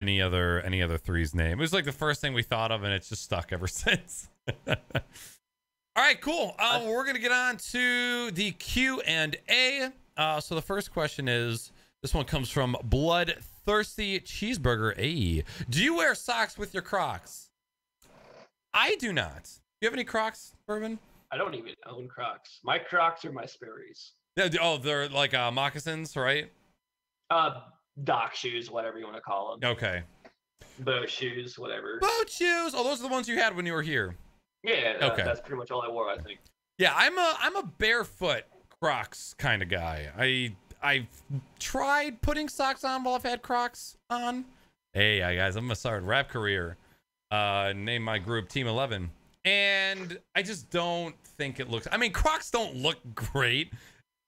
any other three's name. It was like the first thing we thought of, and it's just stuck ever since. All right, cool. We're gonna get on to the Q&A. So the first question is, this one comes from Bloodthirsty Cheeseburger. A, do you wear socks with your Crocs? I do not. Do you have any Crocs, Bourbon? I don't even own Crocs. My Crocs are my Sperry's. Yeah. Oh, they're like moccasins, right? Dock shoes, whatever you want to call them. Okay. Boat shoes, whatever. Boat shoes. Oh, those are the ones you had when you were here. Yeah. Okay. That's pretty much all I wore, I think. Yeah, I'm a barefoot Crocs kind of guy. I've tried putting socks on while I've had Crocs on. Hey, guys, I'm gonna start a rap career. Name my group Team 11. And I just don't think it looks. I mean, Crocs don't look great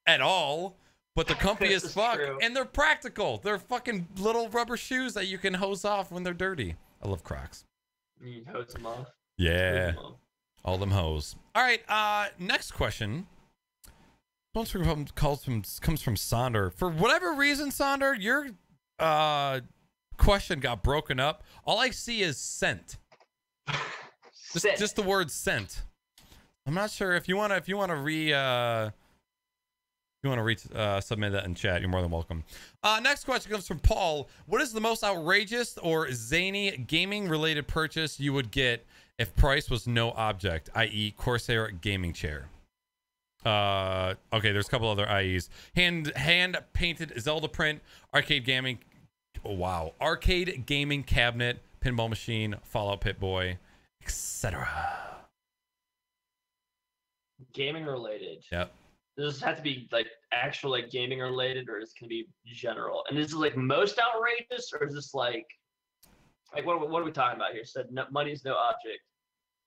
at all. But they're comfy as fuck, and they're practical. They're fucking little rubber shoes that you can hose off when they're dirty. I love Crocs. You hose them off? Yeah. Hose them off. All them hoes. All right, next question. Comes from Sonder. For whatever reason, Sonder, your question got broken up. All I see is sent. Just the word sent. I'm not sure if you wanna submit that in chat, you're more than welcome. Next question comes from Paul. What is the most outrageous or zany gaming related purchase you would get if price was no object, i.e. Corsair gaming chair? Okay, there's a couple other IEs. Hand painted Zelda print, arcade gaming, arcade gaming cabinet, pinball machine, Fallout Pit Boy, etc. Gaming related. Yep. Does this have to be like actual like gaming related, or is it gonna be general? And is it like most outrageous, or is this like what are we talking about here? Said no, money's no object.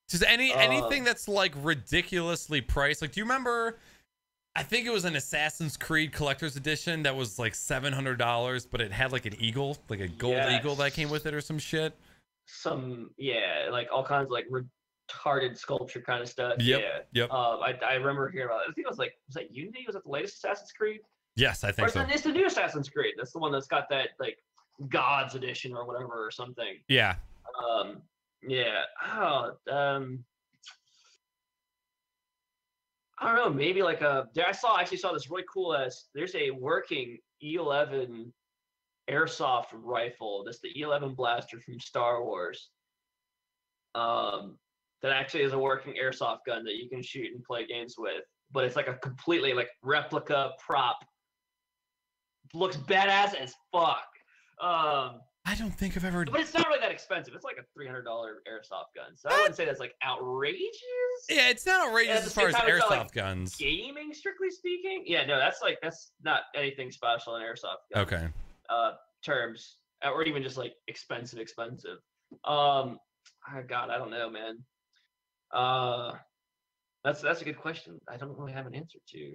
Just anything that's like ridiculously priced. Like, do you remember? I think it was an Assassin's Creed Collector's Edition that was like $700, but it had like an eagle, like a gold eagle that came with it or some shit. Like all kinds of like retarded sculpture kind of stuff. Yep. I remember hearing about it. I think it was that Unity? Was it the latest Assassin's Creed? Yes, I think so. It's the new Assassin's Creed. That's the one that's got that like God's Edition or whatever or something. Yeah. Yeah. I don't know. Maybe like I actually saw this really cool there's a working E11 airsoft rifle. That's the E11 blaster from Star Wars. That actually is a working airsoft gun that you can shoot and play games with. But it's like a completely like replica prop. Looks badass as fuck. I don't think I've ever. But it's not really that expensive. It's like a $300 airsoft gun. So I wouldn't say that's like outrageous. Yeah, it's not outrageous as far as airsoft guns. Gaming, strictly speaking. Yeah, no, that's not anything special in airsoft guns. Okay. Terms, or even just like expensive. God, I don't know, man. That's a good question. I don't really have an answer to.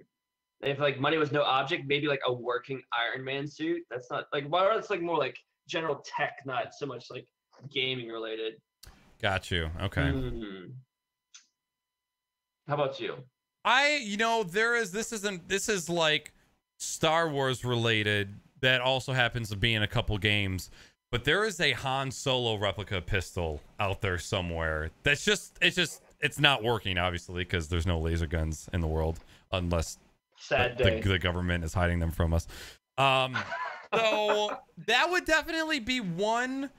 If like money was no object, maybe like a working Iron Man suit. That's not like, why? It's like more like general tech, not so much like gaming related. Got you. Okay. How about you? This is like Star Wars related that also happens to be in a couple games, but there is a Han Solo replica pistol out there somewhere it's not working, obviously, because there's no laser guns in the world unless the government is hiding them from us. So that would definitely be one.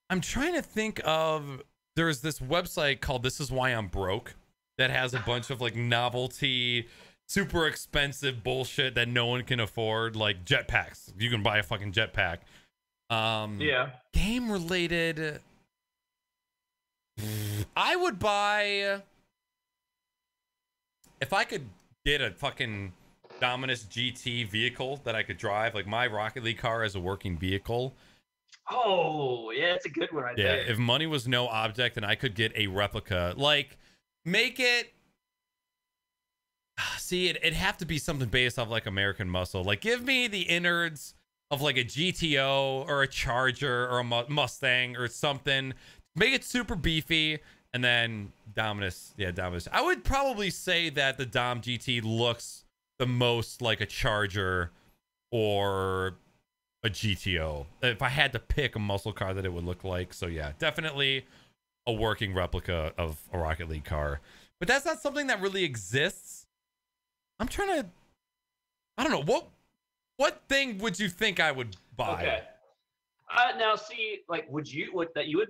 I'm trying to think of, there's this website called This Is Why I'm Broke that has a bunch of like novelty, super expensive bullshit that no one can afford, like jetpacks. You can buy a fucking jetpack. Game related, I would buy, if I could get a fucking Dominus GT vehicle that I could drive, like my Rocket League car as a working vehicle. Oh, yeah, it's a good one right there. If money was no object and I could get a replica, like make it, see, it'd have to be something based off like American Muscle. Like give me the innards of like a GTO or a Charger or a Mustang or something. Make it super beefy, and then Dominus. Yeah, Dominus. I would probably say that the Dom GT looks the most like a Charger or a GTO. If I had to pick a muscle car that it would look like. So yeah, definitely a working replica of a Rocket League car. But that's not something that really exists. I'm trying to, I don't know, what thing would you think I would buy? Okay. Now see, like, would you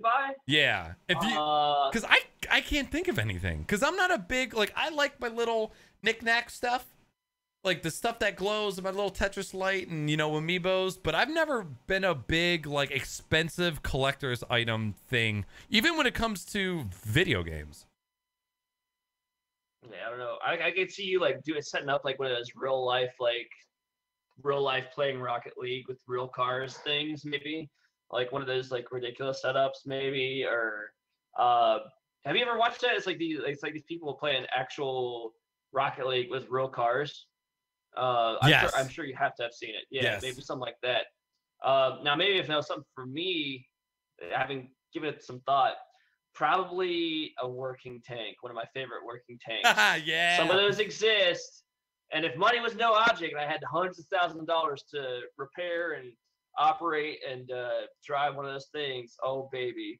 buy? Yeah, if you, because I can't think of anything, because I'm not a big, like, I like my little knick-knack stuff, like the stuff that glows, my little Tetris light and, you know, amiibos, but I've never been a big, like, expensive collector's item thing, even when it comes to video games. Yeah, I don't know. I could see you like setting up like one of those real life playing Rocket League with real cars things, maybe like one of those like ridiculous setups, maybe. Or have you ever watched that? It's like these people playing actual Rocket League with real cars. Yes. I'm sure you have to have seen it. Yeah, yes. Maybe something like that. Now maybe if that was something for me, having given it some thought, probably a working tank, one of my favorite working tanks. Yeah. Some of those exist. And if money was no object and I had hundreds of thousands of dollars to repair and operate and drive one of those things, oh, baby.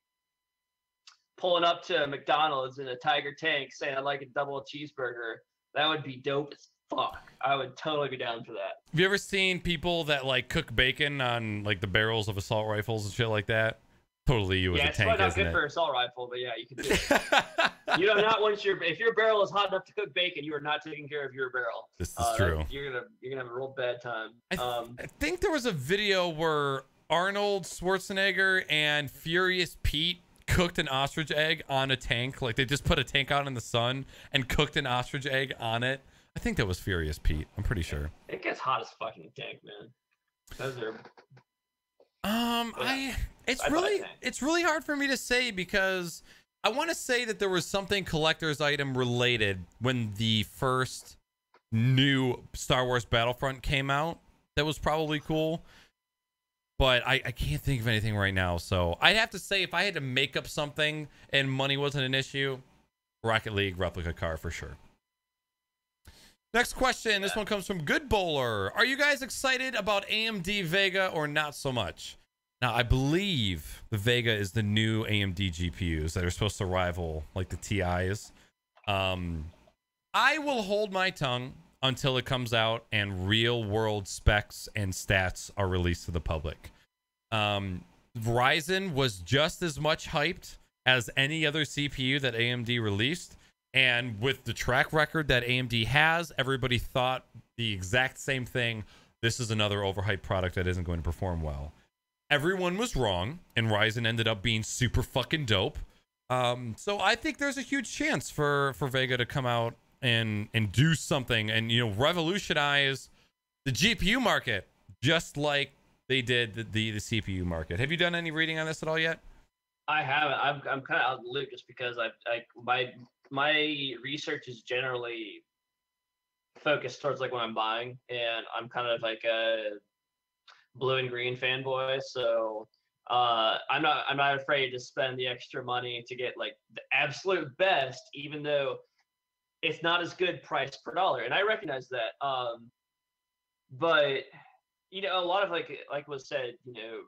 Pulling up to McDonald's in a Tiger tank saying I'd like a double cheeseburger, that would be dope as fuck. I would totally be down for that. Have you ever seen people that, like, cook bacon on, like, the barrels of assault rifles and shit like that? Totally you as a tank, isn't it? Yeah, it's not good for assault rifle, but yeah, you can do it. You do not want if your barrel is hot enough to cook bacon, you are not taking care of your barrel. This is true. You're gonna have a real bad time. I think there was a video where Arnold Schwarzenegger and Furious Pete cooked an ostrich egg on a tank. Like, they just put a tank out in the sun and cooked an ostrich egg on it. I think that was Furious Pete. I'm pretty sure. It gets hot as fucking tank, man. Those are. It's really hard for me to say, because I want to say that there was something collector's item related when the first new Star Wars Battlefront came out that was probably cool, but I can't think of anything right now. So I'd have to say, if I had to make up something and money wasn't an issue, Rocket League replica car for sure. Next question. This one comes from Good Bowler. Are you guys excited about AMD Vega or not so much? Now, I believe the Vega is the new AMD GPUs that are supposed to rival, like, the TIs. I will hold my tongue until it comes out and real world specs and stats are released to the public. Ryzen was just as much hyped as any other CPU that AMD released. And with the track record that AMD has, everybody thought the exact same thing. This is another overhyped product that isn't going to perform well. Everyone was wrong, and Ryzen ended up being super fucking dope. So I think there's a huge chance for Vega to come out and do something and, you know, revolutionize the GPU market, just like they did the CPU market. Have you done any reading on this at all yet? I haven't. I'm kind of out of the loop just because my research is generally focused towards like when I'm buying, and I'm kind of like a blue and green fanboy, so I'm not afraid to spend the extra money to get like the absolute best, even though it's not as good price per dollar, and I recognize that. But you know, a lot of like was said, you know,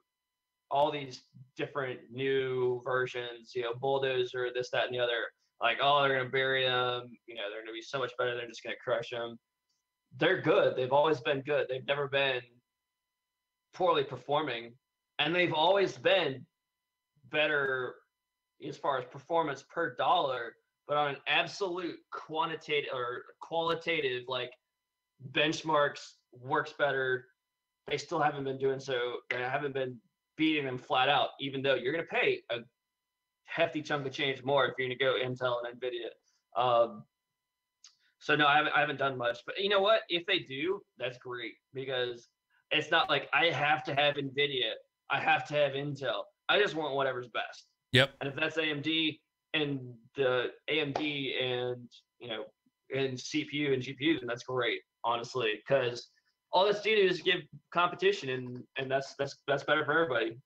all these different new versions, you know, Bulldozer, this, that, and the other. Like, oh, they're gonna bury them. You know, they're gonna be so much better. They're just gonna crush them. They're good. They've always been good. They've never been poorly performing, and they've always been better as far as performance per dollar. But on an absolute quantitative or qualitative, like benchmarks, works better. They still haven't been doing so. They haven't been beating them flat out, even though you're gonna pay a hefty chunk of change more if you're going to go Intel and NVIDIA. So no, I haven't done much, but you know what? If they do, that's great, because it's not like I have to have NVIDIA. I have to have Intel. I just want whatever's best. Yep. And if that's AMD and the AMD and, you know, and CPU and GPUs, and that's great, honestly, because all this do is give competition, and that's better for everybody.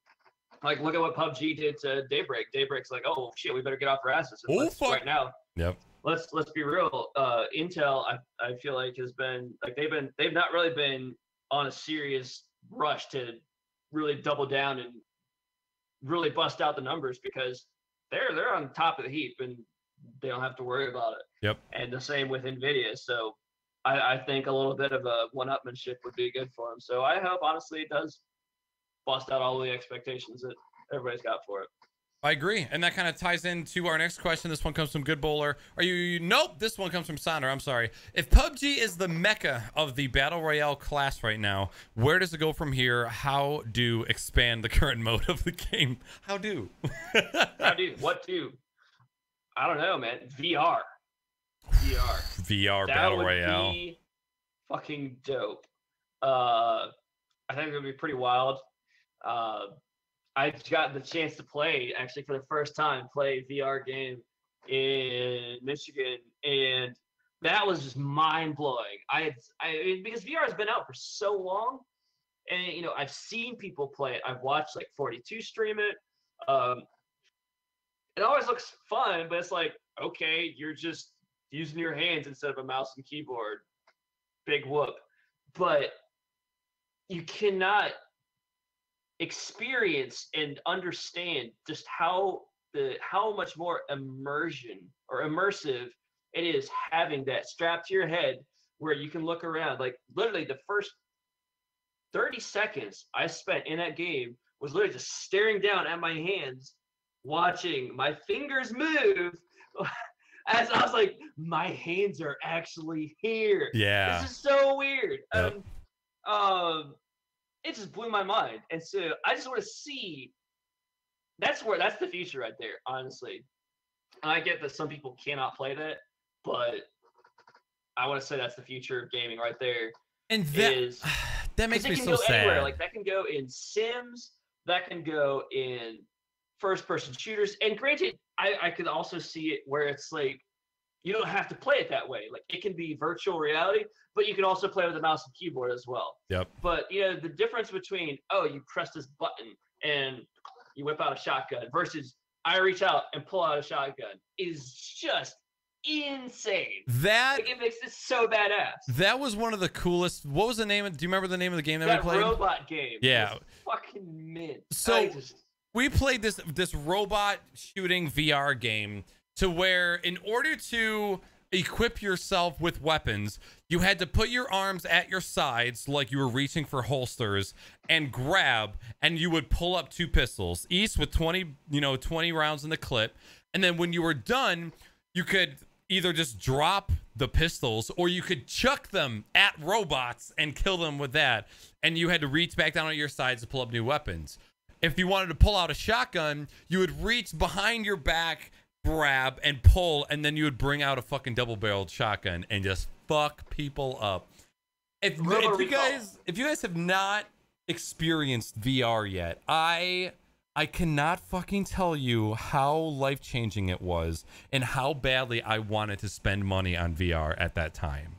Like, look at what PUBG did to Daybreak. Daybreak's like, oh shit, we better get off our asses right now. Yep. Let's be real. Intel, I feel like has been like they've not really been on a serious rush to really double down and really bust out the numbers because they're on top of the heap and they don't have to worry about it. Yep. And the same with NVIDIA. So I think a little bit of a one-upmanship would be good for them. So I hope, honestly, it does bust out all the expectations that everybody's got for it. I agree. And that kind of ties into our next question. This one comes from Good Bowler. Nope. This one comes from Sonder. I'm sorry. If PUBG is the mecca of the Battle Royale class right now, where does it go from here? How do expand the current mode of the game? How do? How do? What do? I don't know, man. VR. VR Battle Royale. Would be fucking dope. I think it would be pretty wild. I got the chance to play, actually, for the first time, play a VR game in Michigan, and that was just mind-blowing. Because VR has been out for so long, and, you know, I've seen people play it. I've watched, like, 42 stream it. It always looks fun, but it's like, okay, you're just using your hands instead of a mouse and keyboard. Big whoop. But you cannot experience and understand just how much more immersive it is having that strapped to your head where you can look around. Like, literally the first 30 seconds I spent in that game was literally just staring down at my hands, watching my fingers move as I was like, my hands are actually here. Yeah, this is so weird. Yep. It just blew my mind. And so I just want to see, that's the future right there, honestly. And I get that some people cannot play that, but I want to say that's the future of gaming right there. And that makes me so sad. Anywhere. Like, that can go in Sims, that can go in first-person shooters. And granted, I could also see it where it's like, you don't have to play it that way. Like, it can be virtual reality, but you can also play with a mouse and keyboard as well. Yep. But, you know, the difference between, oh, you press this button and you whip out a shotgun versus I reach out and pull out a shotgun is just insane. It makes it so badass. That was one of the coolest. What was the name do you remember the name of the game that we played? That robot game. Yeah. Fucking mint. So we played this robot shooting VR game to where, in order to equip yourself with weapons, you had to put your arms at your sides like you were reaching for holsters and grab, and you would pull up 2 pistols, each with 20 rounds in the clip. And then when you were done, you could either just drop the pistols or you could chuck them at robots and kill them with that. And you had to reach back down at your sides to pull up new weapons. If you wanted to pull out a shotgun, you would reach behind your back, grab and pull, and then you would bring out a fucking double-barreled shotgun and just fuck people up. If you guys have not experienced VR yet, I cannot fucking tell you how life-changing it was and how badly I wanted to spend money on VR at that time.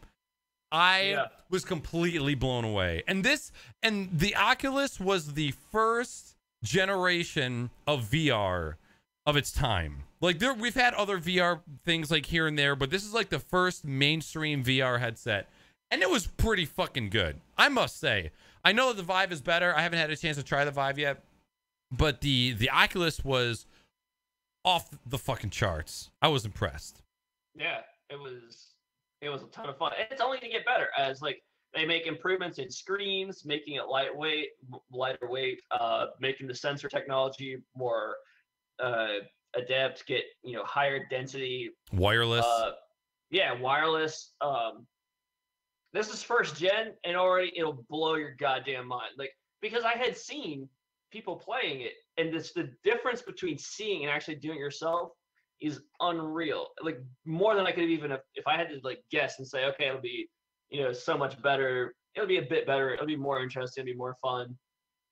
I was completely blown away. And the Oculus was the first generation of VR of its time. Like, we've had other VR things like here and there, but this is like the first mainstream VR headset, and it was pretty fucking good, I must say. I know the Vive is better. I haven't had a chance to try the Vive yet, but the Oculus was off the fucking charts. I was impressed. Yeah, it was a ton of fun. And it's only gonna get better as, like, they make improvements in screens, making it lighter weight, making the sensor technology more adept, get, you know, higher density, wireless. Wireless. This is first gen, and already it'll blow your goddamn mind. Like, because I had seen people playing it, and the difference between seeing and actually doing it yourself is unreal. Like, more than I could have even, if I had to, like, guess and say, okay, it'll be, you know, so much better. It'll be a bit better. It'll be more interesting. It'll be more fun.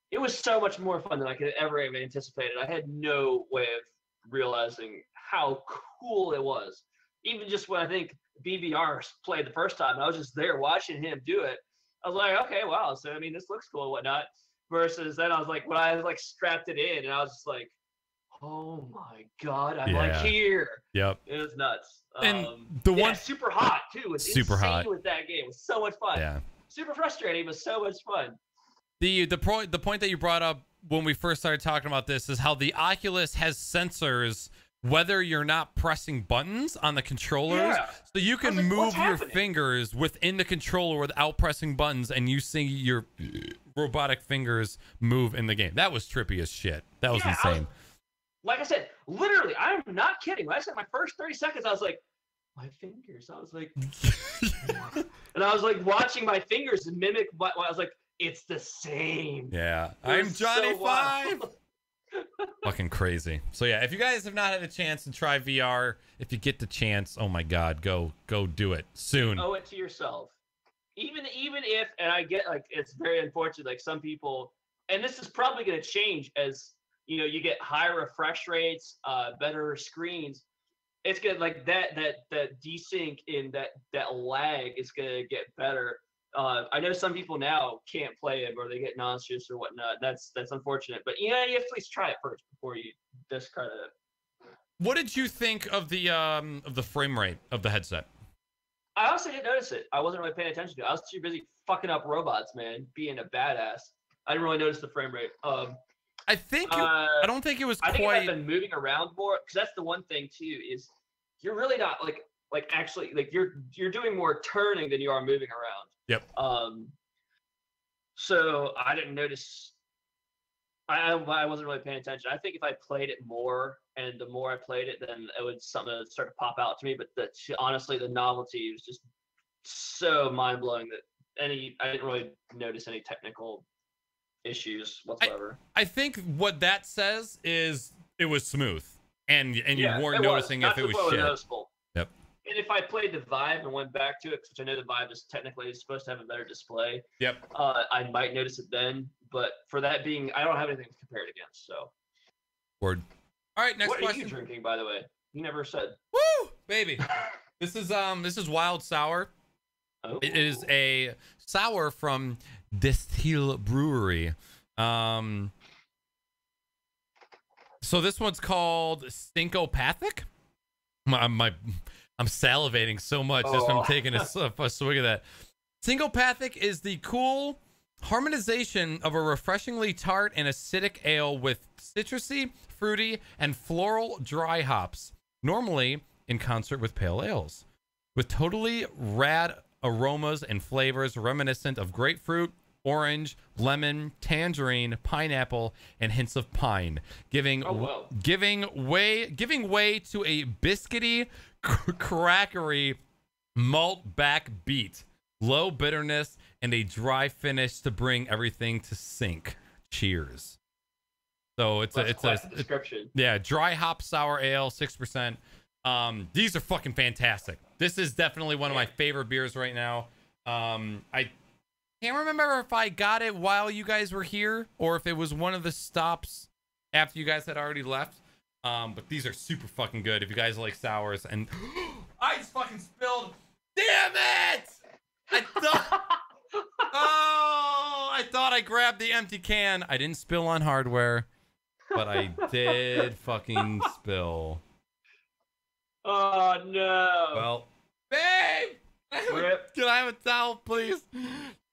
It was so much more fun than I could ever have anticipated. I had no way of realizing how cool it was. Even just when I think BBR played the first time, I was just there watching him do it. I was like, okay, wow. So, I mean, this looks cool and whatnot. Versus then I was like, when I was like strapped it in, and I was just like, oh my God, I'm like here. Yep. It was nuts. And the one super hot too. It was super insane hot with that game. It was so much fun. Yeah. Super frustrating, but so much fun. The point that you brought up when we first started talking about this is how the Oculus has sensors whether you're not pressing buttons on the controllers, so you can move your fingers within the controller without pressing buttons, and you see your robotic fingers move in the game. That was trippy as shit. That was insane. Like I said, literally, I'm not kidding. When I said my first 30 seconds, I was like, my fingers. I was like, and I was like watching my fingers mimic what I was like, it's the same. Yeah, I'm Johnny Five. Fucking crazy. So yeah, if you guys have not had a chance to try VR, if you get the chance, oh my god, go do it soon. Owe it to yourself. Even if, and I get like it's very unfortunate, like some people, and this is probably going to change as you know you get higher refresh rates, better screens. It's gonna like that desync in that lag is gonna get better. I know some people now can't play it or they get nauseous or whatnot. That's unfortunate. But yeah, you have to at least try it first before you discredit it. What did you think of the frame rate of the headset? I also didn't notice it. I wasn't really paying attention to it. I was too busy fucking up robots, man, being a badass. I didn't really notice the frame rate. I don't think it was I quite. think I've been moving around more because that's the one thing too is you're really not like actually like you're doing more turning than you are moving around. Yep. So I didn't notice. I wasn't really paying attention. I think if I played it more, and the more I played it, then it would something that start to pop out to me. But honestly, the novelty was just so mind blowing that I didn't really notice any technical issues whatsoever. I think what that says is it was smooth, and you weren't noticing if it was shit. Noticeable. Yep. And if I played the Vive and went back to it, which I know the Vive is technically supposed to have a better display. Yep. I might notice it then, but for that being, I don't have anything to compare it against. So. Word. All right, next question. What are you drinking, by the way? You never said. Woo, baby. This is Wild Sour. Oh. It is a sour from Distill Brewery. So this one's called Syncopathic. I'm salivating so much just from taking a swig of that. Syncopathic is the cool harmonization of a refreshingly tart and acidic ale with citrusy, fruity, and floral dry hops, normally in concert with pale ales, with totally rad aromas and flavors reminiscent of grapefruit, orange, lemon, tangerine, pineapple, and hints of pine, giving way to a biscuity, crackery malt back beat, low bitterness, and a dry finish to bring everything to sync. Cheers. So it's a description. Dry hop sour ale, 6%. These are fucking fantastic. This is definitely one of my favorite beers right now. I can't remember if I got it while you guys were here or if it was one of the stops after you guys had already left. But these are super fucking good if you guys like sours. And I just fucking spilled. Damn it! I thought I grabbed the empty can. I didn't spill on hardware, but I did fucking spill. Oh no. Well, babe, can I have a towel, please?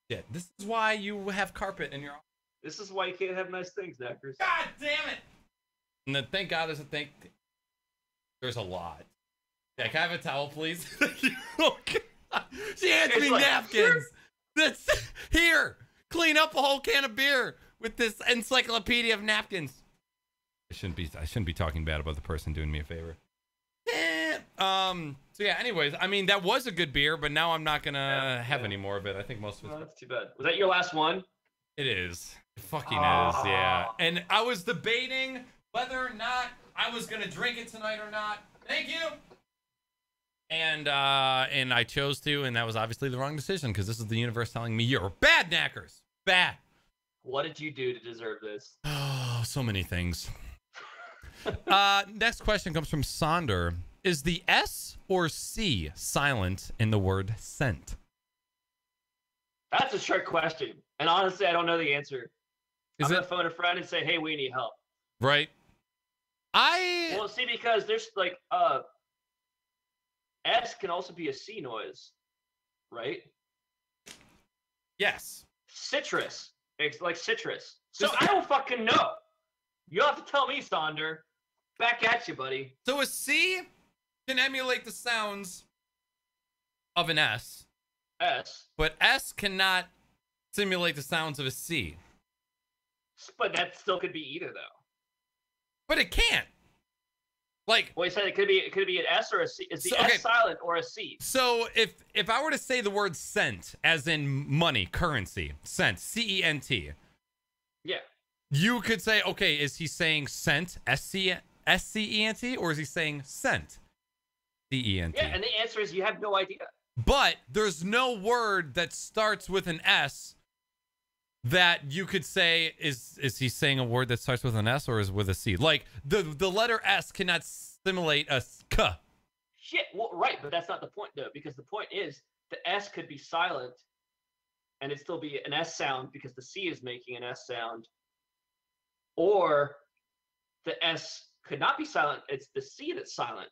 Yeah, this is why you have carpet in your office. This is why you can't have nice things, Naaackers. God damn it! And then thank God there's a lot. Yeah, can I have a towel, please? Okay. She hands me napkins. That's here. Clean up a whole can of beer with this encyclopedia of napkins. I shouldn't be talking bad about the person doing me a favor. So yeah, anyways, I mean that was a good beer, but now I'm not gonna have any more of it. I think most of it. That's too bad. Was that your last one? It is. It fucking is, yeah. And I was debating whether or not I was gonna drink it tonight or not. Thank you. And I chose to, and that was obviously the wrong decision because this is the universe telling me you're bad, Naaackers. Bad. What did you do to deserve this? Oh, so many things. Next question comes from Sonder. Is the S or C silent in the word scent? That's a trick question. And honestly, I don't know the answer. I'm going to phone a friend and say, hey, we need help. Right. Well, see, because there's like, S can also be a C noise, right? Yes. Citrus. It's like citrus. So I don't fucking know. You have to tell me, Sonder. Back at you, buddy. So a C can emulate the sounds of an S. But S cannot simulate the sounds of a C. But that still could be either, though. But it can't. Like, well, you said it could be an S or a C. Is the S silent or a C? So if I were to say the word cent, as in money, currency, cent, C-E-N-T. Yeah. You could say, okay, is he saying cent, S-C-E-N-T, or is he saying cent, C-E-N-T? Yeah, and the answer is you have no idea. But there's no word that starts with an S that you could say, is he saying a word that starts with an S or is with a C? Like, the letter S cannot simulate a K. Shit, well, right, but that's not the point, though, because the point is the S could be silent and it'd still be an S sound because the C is making an S sound. Or the S could not be silent, it's the C that's silent.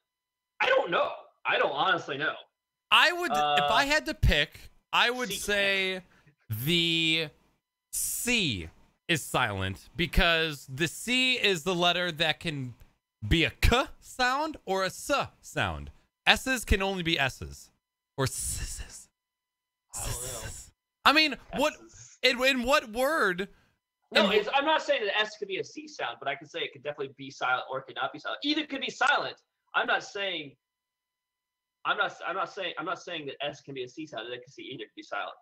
I don't know. I don't honestly know. I would, if I had to pick, I would say the C is silent because the C is the letter that can be a K sound or a S sound. S's can only be S's or S's. I mean, what in what word? No, I'm not saying that S could be a C sound, but I can say it could definitely be silent or it could not be silent. Either could be silent. I'm not saying that S can be a C sound. It can either be silent.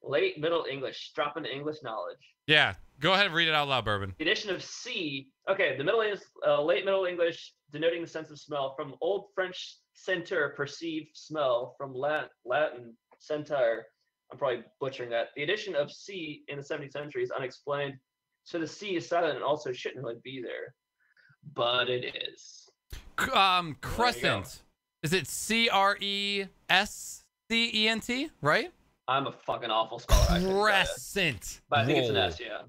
Late Middle English, drop into English knowledge. Yeah, go ahead and read it out loud, Bourbon. The addition of C. Okay, the late Middle English denoting the sense of smell from Old French sentir, perceived smell, from Latin sentir. I'm probably butchering that. The addition of C in the 17th century is unexplained, so the C is silent and also shouldn't really be there, but it is. Crescent. Is it C-R-E-S-C-E-N-T, right? I'm a fucking awful speller. Crescent. But I think it's an S, yeah.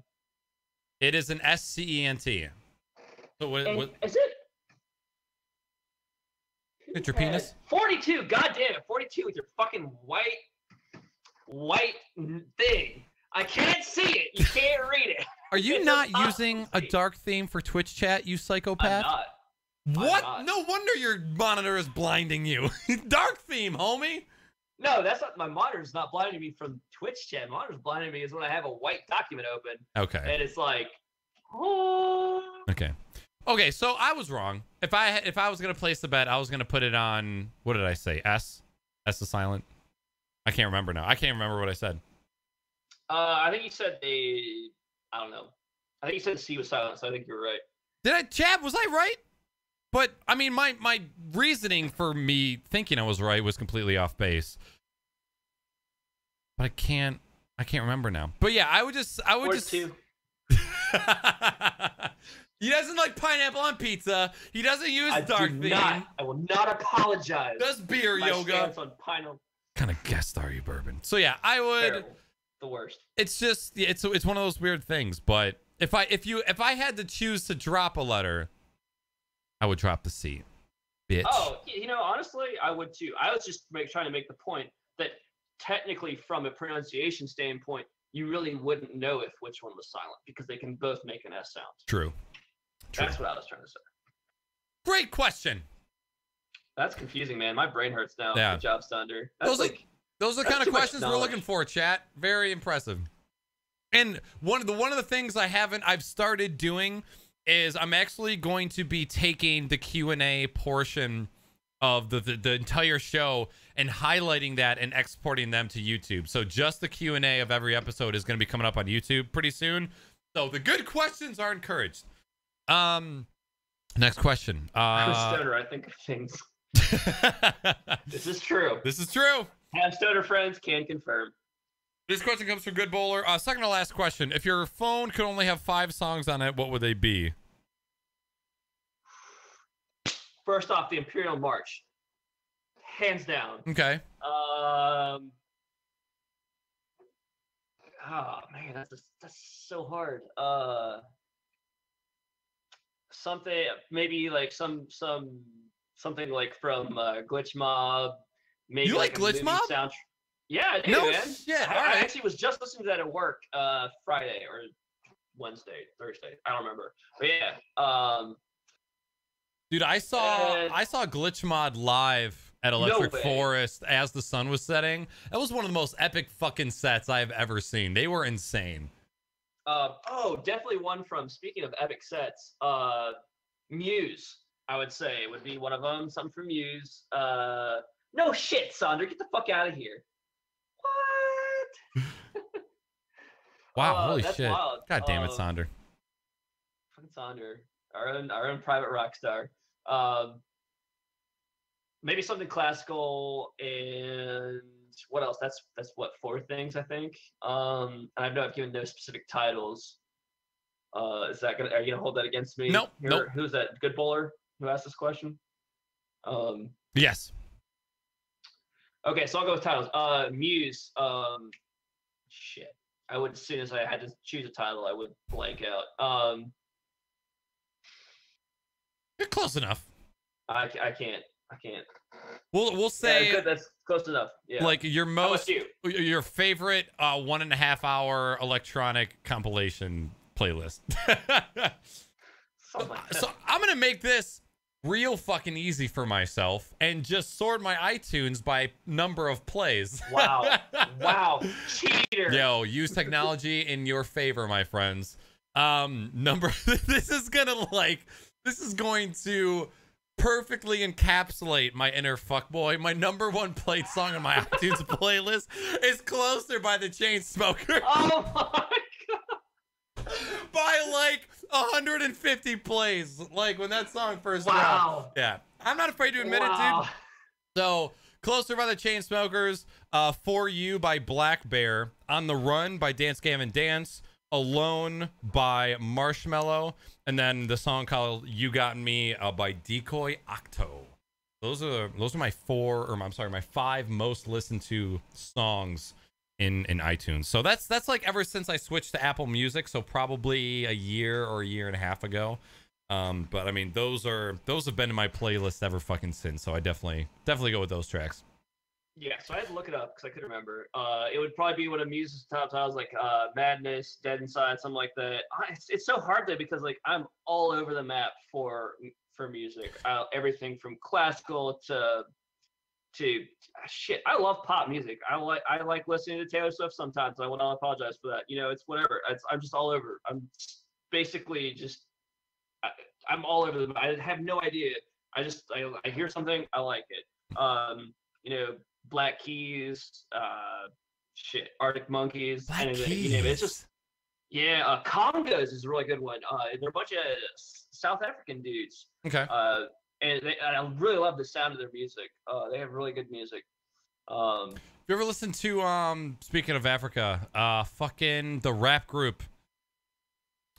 It is an S-C-E-N-T. So what is it? It's your penis? 42, goddamn it. 42 with your fucking white thing. I can't see it. You can't read it. Are you not using a dark theme for Twitch chat, you psychopath? I'm not. What? No wonder your monitor is blinding you. Dark theme, homie. No, that's not. My monitor's not blinding me from Twitch chat. My monitor's blinding me is when I have a white document open. Okay. And it's like, oh. Okay, so I was wrong. If I was gonna place the bet, I was gonna put it on, what did I say? S? S is silent? I can't remember now. I can't remember what I said. I think you said I don't know. I think you said the C was silent, so I think you're right. Did I, Chad? Was I right? But I mean, my reasoning for me thinking I was right was completely off base. But I can't remember now. But yeah, I would just. Two. He doesn't like pineapple on pizza. He doesn't use dark theme. I will not apologize. Does beer yoga. On pineapple. Kind of guest are you, Bourbon? So yeah, I would. Terrible. The worst. It's just it's one of those weird things. But if I had to choose to drop a letter, I would drop the C. Bitch. Oh, honestly, I would too. I was just trying to make the point that technically, from a pronunciation standpoint, you really wouldn't know if which one was silent because they can both make an S sound. True. That's what I was trying to say. Great question. That's confusing, man. My brain hurts now. Yeah. Good job, Thunder. Those are the kind of questions we're looking for, chat. Very impressive. And one of the things I've started doing is I'm actually going to be taking the Q&A portion of the entire show and highlighting that and exporting them to YouTube. So just the Q&A of every episode is going to be coming up on YouTube pretty soon. So the good questions are encouraged. Next question. Stoner, I think of things. This is true. This is true. Have Stoner friends, can confirm. This question comes from Good Bowler. Second to last question. If your phone could only have 5 songs on it, what would they be? First off, the Imperial March. Hands down. Okay. Oh, man, that's so hard. Something, maybe like something like from Glitch Mob. Maybe you like Glitch Mob? Yeah, I do, No man. shit. All I right. actually was just listening to that at work Friday or Wednesday, Thursday. I don't remember. But yeah. Dude, I And saw Glitch Mod live at no Electric way. Forest as the sun was setting. That was one of the most epic fucking sets I've ever seen. They were insane. Oh, definitely one from, speaking of epic sets, Muse, I would say, would be one of them. Something from Muse. No shit, Sandra, get the fuck out of here. What? Wow, holy That's shit. wild. God damn it, Sonder. Fucking Sandra, our own private rock star. Maybe something classical, and what else? That's what, 4 things, I think. I've given no specific titles. Is that gonna? Are you gonna hold that against me? Nope. Here, Nope. who's that? Good bowler who asked this question. Yes. Okay, so I'll go with titles. Muse. Shit. I would, as soon as I had to choose a title, I would blank out. You're close enough. I can't. We'll say good, that's close enough. Yeah. like your How about you? your favorite 1.5 hour electronic compilation playlist. Something like that. So I'm gonna make this real fucking easy for myself and just sort my iTunes by number of plays. Wow. Wow. Cheater. Yo, use technology in your favor, my friends. This is going to perfectly encapsulate my inner fuckboy. My number one played song on my iTunes playlist is Closer by the Chainsmokers. Oh my god. By like 150 plays. Like when that song first Wow. dropped. Yeah. I'm not afraid to admit it, dude. So, Closer by the Chainsmokers, For You by Black Bear, On the Run by Dance Gavin Dance, Alone by Marshmello, and then the song called You Got Me by Decoy Octo. Those are my my 5 most listened to songs in iTunes. So that's like ever since I switched to Apple Music, so probably a year or a year and a half ago. But I mean, those have been in my playlist ever fucking since. So I definitely go with those tracks. Yeah, so I had to look it up because I couldn't remember. It would probably be one of Muse's top titles, like Madness, Dead Inside, something like that. It's so hard though, because like I'm all over the map for music. Everything from classical to shit. I love pop music. I like listening to Taylor Swift sometimes. I want to apologize for that. You know, it's whatever. I'm just all over. I'm basically just I'm all over them. I have no idea. I hear something, I like it. You know, Black Keys, Arctic Monkeys, anything, you name it. It's just, yeah. Congos is a really good one. They're a bunch of South African dudes. Okay. And I really love the sound of their music. They have really good music. Have you ever listened to speaking of Africa, fucking the rap group?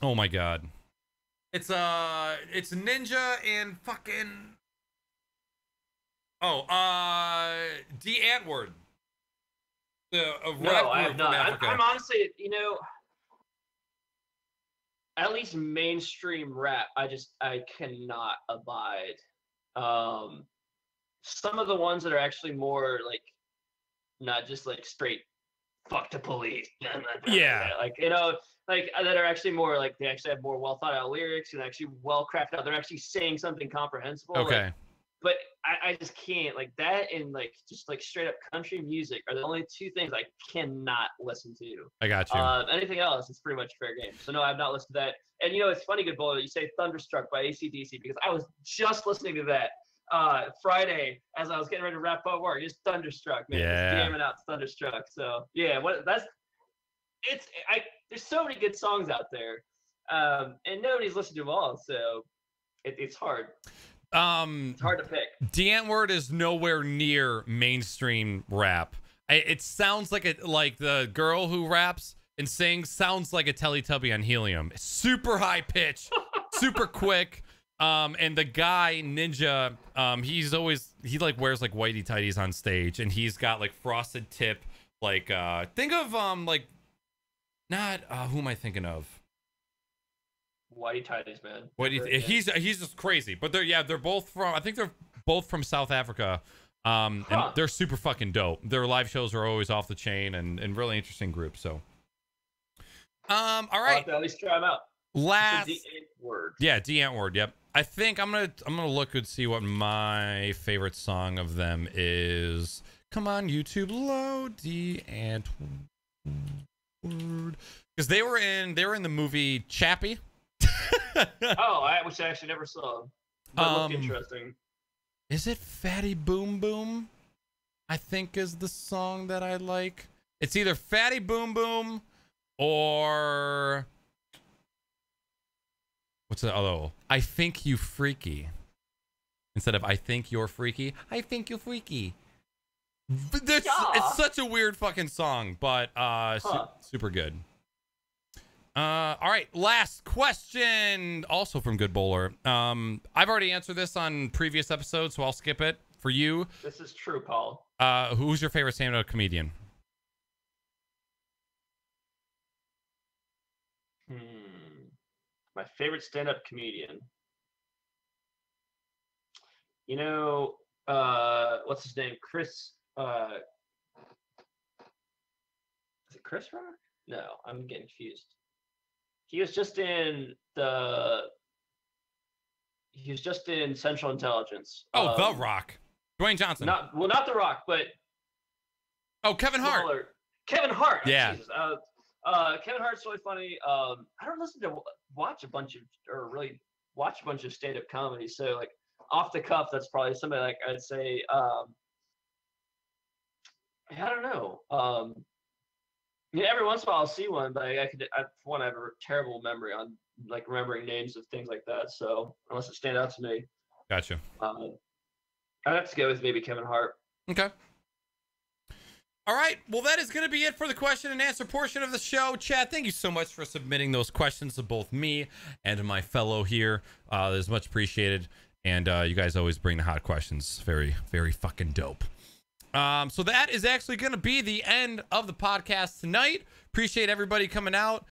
Oh my god. It's Ninja and fucking D Antwoord. No, I have not. I'm honestly, you know, at least mainstream rap, I cannot abide. Some of the ones that are actually more like, not just like straight fuck the police. Yeah. Like, you know, like that are actually more like, they actually have more well thought out lyrics and actually well crafted out. They're actually saying something comprehensible. Okay. Like, but I just can't, like that, and like just like straight up country music are the only 2 things I cannot listen to. I got you. Anything else, it's pretty much fair game. So no, I've not listened to that. And you know, it's funny, good boy, that you say Thunderstruck by AC/DC, because I was just listening to that Friday as I was getting ready to wrap up work. Just Thunderstruck, man. Yeah. Just jamming out Thunderstruck. So yeah, there's so many good songs out there, and nobody's listened to them all, so it's hard. It's hard to pick. D Antwoord is nowhere near mainstream rap. It sounds like the girl who raps and sings sounds like a Teletubby on helium. Super high pitch, super quick. And the guy Ninja, he like wears like whitey tighties on stage, and he's got like frosted tip, like think of like not who am I thinking of? Whitey tighties, man. He's just crazy, but they're both from, I think they're both from South Africa. And they're super fucking dope. Their live shows are always off the chain and really interesting group. So, all right. I'll have to at least try them out. Last word. Yeah, D-Ant-Word. Yep. I think I'm gonna look and see what my favorite song of them is. Come on, YouTube, load D-Ant-Word, because they were in the movie Chappie. Which I actually never saw. That looked interesting. Is it Fatty Boom Boom? I think is the song that I like. It's either Fatty Boom Boom or what's the other? I Think You Freaky. Instead of I Think You're Freaky, I Think You Freaky. It's such a weird fucking song, but super good. All right, last question, also from Good Bowler. I've already answered this on previous episodes, so I'll skip it. For you, this is true, Paul. Who's your favorite stand-up comedian? My favorite stand-up comedian. You know, what's his name? Chris. Is it Chris Rock? No, I'm getting confused. He was just in Central Intelligence. The Rock. Dwayne Johnson. Not The Rock, but Kevin Hart. Kevin Hart. Yeah. Jesus. Kevin Hart's really funny. I don't watch a bunch of stand-up comedy. So like off the cuff, that's probably somebody like I'd say. I don't know. Every once in a while I'll see one, but I have a terrible memory on like remembering names of things like that. So unless it stands out to me. Gotcha. I'd have to go with maybe Kevin Hart. Okay. All right. Well, that is going to be it for the question and answer portion of the show. Chad, thank you so much for submitting those questions to both me and my fellow here. That is much appreciated. And you guys always bring the hot questions. Very, very fucking dope. So that is actually going to be the end of the podcast tonight. Appreciate everybody coming out.